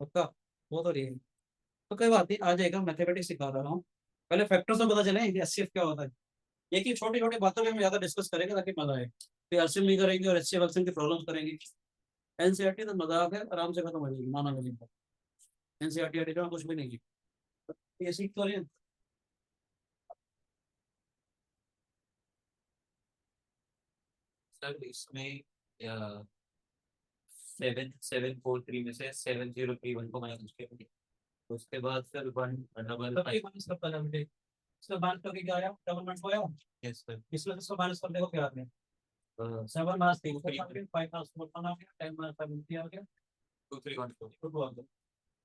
Speaker 1: पक्का बहुत हो रही है, तो कोई बात नहीं, आ जाएगा, मैथमेटिक्स सिखा रहा हूँ, पहले फैक्टर्स तो पता चले एचसीएफ क्या होता है, ये कि छोटी छोटी बातों में हम ज्यादा डिस्कस करेंगे ताकि मजा आए, फिर एलसीएम नहीं करेंगे और एचसीएफ एलसीएम की प्रॉब्लम्स करेंगे, एनसीईआरटी तो मजाक है, आराम से खत्म हो जाएगी, माना मिलेगा, एनसीईआरटी आरटी तो कुछ भी नहीं की, ये सीख तो रहे हैं।
Speaker 2: सर इसमें 7743 में से 7031 को माइनस किया, उसके बाद फिर 1 डबल
Speaker 1: तब एक माइनस करता है बेटे, इसका माइनस करके क्या आया, डबल माइनस को आया,
Speaker 2: यस सर
Speaker 1: इसमें से इसको माइनस करने को क्या आ गया, 7 माइनस 3 5 माइनस 4 आ गया, 10 माइनस 7 आ गया,
Speaker 2: 2314
Speaker 1: तो 2 आ गया,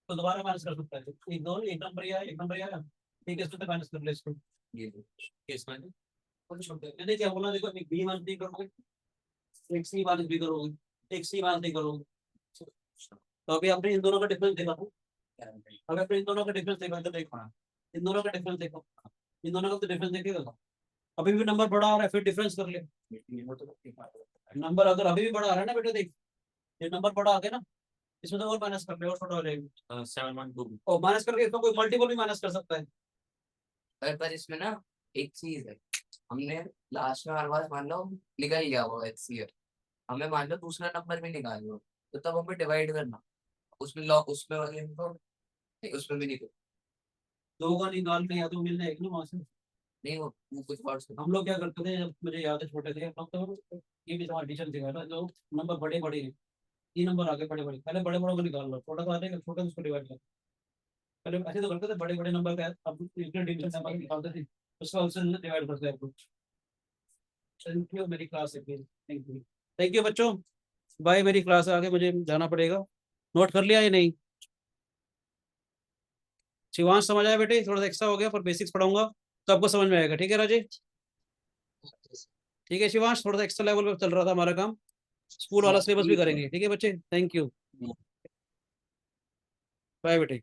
Speaker 1: तो दोबारा माइनस कर सकता है, एक दो एक नंबर ही आया, एक नंबर ही आया, ठीक है, इसमें माइनस कर ले इसको,
Speaker 2: ये केस में
Speaker 1: कुछ छोड़ दे, मैंने क्या बोला देखो, एक बी माइनस बी करोगे, एक सी माइनस बी करोगे, एक सी माइनस डी करोगे, तो अभी आपने इन दोनों का डिफरेंस देखा था, अगर फिर इन दोनों का डिफरेंस देखा तो देखो, इन दोनों का डिफरेंस देखो, इन दोनों का तो डिफरेंस देखेगा, अभी भी नंबर बड़ा आ रहा है, फिर डिफरेंस कर ले, नंबर अगर अभी भी बड़ा आ रहा है ना बेटा, देख ये नंबर बड़ा आ गया ना, इसमें तो और माइनस कर ले और छोटा हो जाएगा,
Speaker 2: 712
Speaker 1: और माइनस करके इसमें कोई मल्टीपल भी माइनस कर सकता है,
Speaker 2: पर इसमें ना एक चीज है, हमने लास्ट में हमारे पास मान लो निकल गया वो HCF, हमें मान लो दूसरा नंबर भी निकाल लो, तो तब हमें डिवाइड करना, उसमें लॉक उसमें वाले को नहीं, उसमें भी नहीं करना।
Speaker 1: दो का निकाल के या तो मिलना एक ना वहां से।
Speaker 2: नहीं वो कुछ और से
Speaker 1: हम लोग क्या करते थे जब मुझे याद है छोटे थे हम लोग तो ये भी हमारा टीचर सिखाया था जो नंबर बड़े बड़े हैं 3 नंबर आगे बड़े बड़े पहले बड़े बड़ों को निकाल लो छोटा तो आ जाएगा छोटे से उसको डिवाइड कर पहले ऐसे तो करते थे बड़े बड़े नंबर का अब इतने डिवीजन नंबर निकालते थे उसका उससे डिवाइड करते हैं कुछ। थैंक यू मेरी क्लास है थैंक यू बच्चों बाय मेरी क्लास है आगे मुझे जाना पड़ेगा नोट कर लिया या नहीं शिवांश समझ आया बेटे थोड़ा सा एक्स्ट्रा हो गया पर बेसिक्स पढ़ाऊंगा तो आपको समझ में आएगा ठीक है राजे ठीक है शिवांश थोड़ा सा एक्स्ट्रा लेवल पे चल रहा था हमारा काम स्कूल वाला सिलेबस भी करेंगे ठीक है बच्चे थैंक यू बाय बेटे